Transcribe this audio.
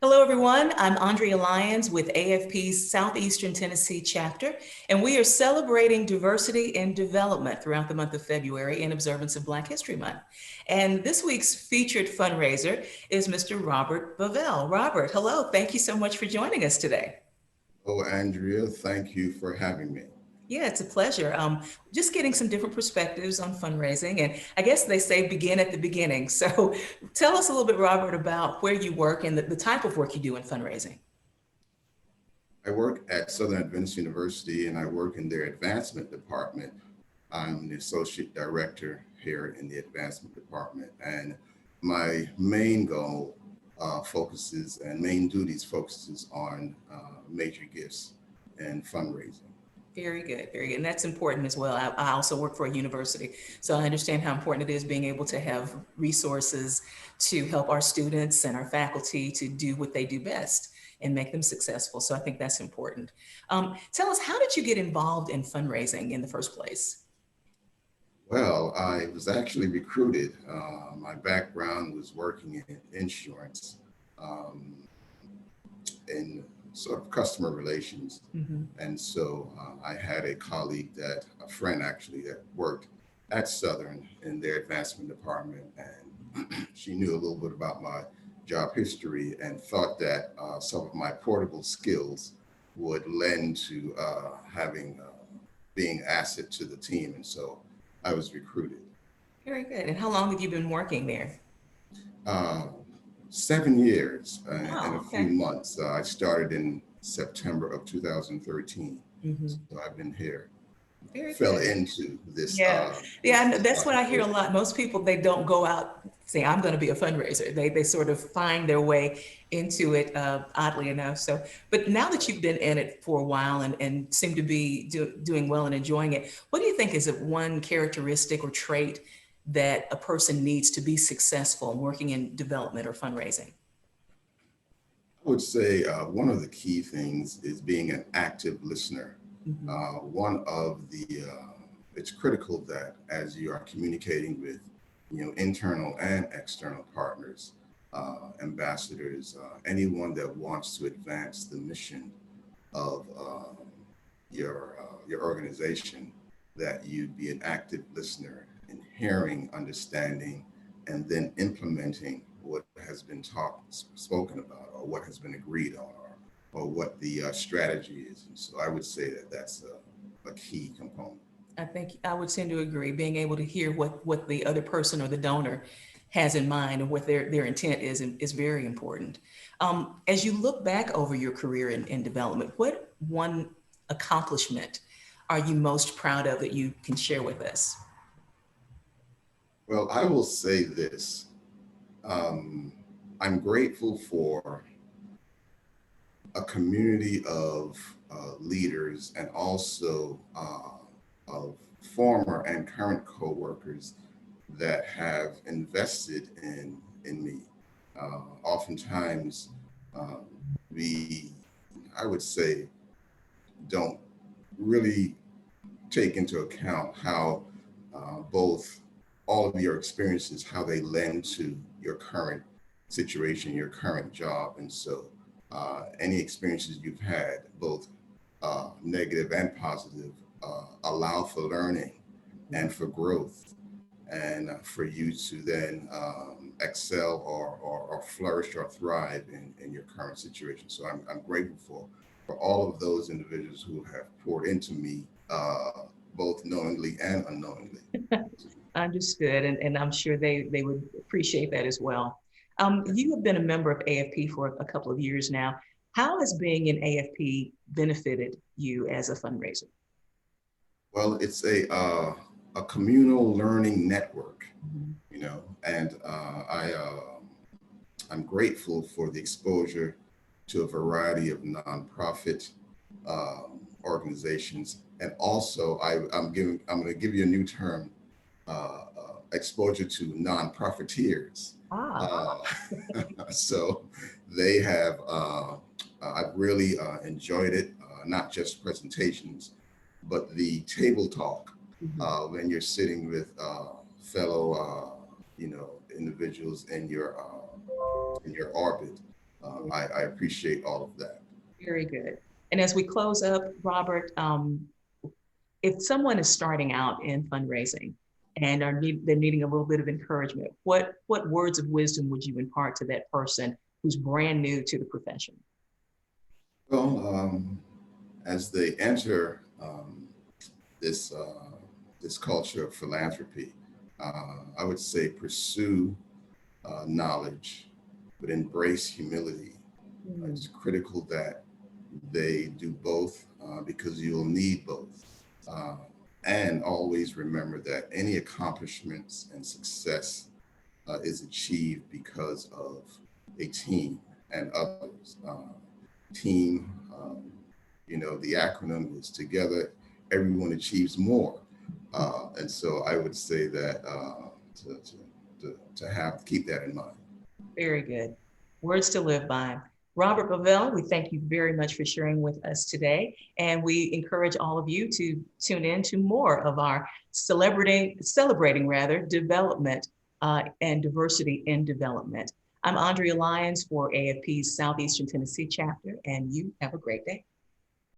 Hello, everyone. I'm Andrea Lyons with AFP's Southeastern Tennessee chapter, and we are celebrating diversity and development throughout the month of February in observance of Black History Month. And this week's featured fundraiser is Mr. Robert Bovell. Robert, hello. Thank you so much for joining us today. Oh, Andrea, thank you for having me. Yeah, it's a pleasure. Just getting some different perspectives on fundraising. And I guess they say begin at the beginning. So tell us a little bit, Robert, about where you work and the type of work you do in fundraising. I work at Southern Adventist University and I work in their advancement department. I'm the associate director here in the advancement department. And my main goal focuses and main duties focuses on major gifts and fundraising. Very good, very good. And that's important as well. I also work for a university, so I understand how important it is being able to have resources to help our students and our faculty to do what they do best and make them successful. So I think that's important. Tell us, how did you get involved in fundraising in the first place? Well, I was actually recruited. My background was working in insurance. Um, in sort of customer relations. Hmm. And so I had a friend actually, that worked at Southern in their advancement department. And she knew a little bit about my job history and thought that some of my portable skills would lend to having being asset to the team. And so I was recruited. Very good. And how long have you been working there? Uh, 7 years and Oh, a few okay. months. I started in September of 2013. Hmm. So I've been here, Very fell good. into this Yeah, yeah, I know. this That's what I hear a occupation. lot. Most people, they don't go out saying, I'm going to be a fundraiser. They sort of find their way into it, oddly enough. So, but now that you've been in it for a while and seem to be doing well and enjoying it, what do you think is it one characteristic or trait that a person needs to be successful working in development or fundraising? I would say one of the key things is being an active listener. Hmm. One of the it's critical that as you are communicating with, internal and external partners, ambassadors, anyone that wants to advance the mission of your organization, that you be an active listener in hearing, understanding, and then implementing what has been spoken about, or what has been agreed on, or what the strategy is. And so I would say that that's a key component. I think I would tend to agree. Being able to hear what the other person or the donor has in mind and what their intent is very important. As you look back over your career in development, what one accomplishment are you most proud of that you can share with us? Well, I will say this. Um, I'm grateful for a community of leaders and also of former and current coworkers that have invested in me. Oftentimes, um, we, I would say, don't really take into account how both all of your experiences, how they lend to your current situation, your current job. And so any experiences you've had, both negative and positive, allow for learning and for growth, and for you to then excel or flourish or thrive in your current situation. So I'm grateful for all of those individuals who have poured into me, both knowingly and unknowingly. Understood, and I'm sure they would appreciate that as well. You have been a member of AFP for a couple of years now. How has being in AFP benefited you as a fundraiser? Well, it's a communal learning network, Mhm. and I'm grateful for the exposure to a variety of nonprofit organizations, and also I'm going to give you a new term, exposure to non-profiteers. Ah, Uh, so they have, I've really enjoyed it, not just presentations, but the table talk mhm. when you're sitting with fellow, individuals in your orbit. I appreciate all of that. Very good. And as we close up, Robert, if someone is starting out in fundraising and they're needing a little bit of encouragement, what words of wisdom would you impart to that person who's brand new to the profession? Well, as they enter this this culture of philanthropy, I would say pursue knowledge, but embrace humility. It's critical that they do both because you'll need both. Uh, and always remember that any accomplishments and success is achieved because of a team and others. Team, the acronym is together, everyone achieves more. And so I would say that to keep that in mind. Very good. Words to live by. Robert Bovell, we thank you very much for sharing with us today. And we encourage all of you to tune in to more of our celebrating development and diversity in development. I'm Andrea Lyons for AFP's Southeastern Tennessee chapter, and you have a great day.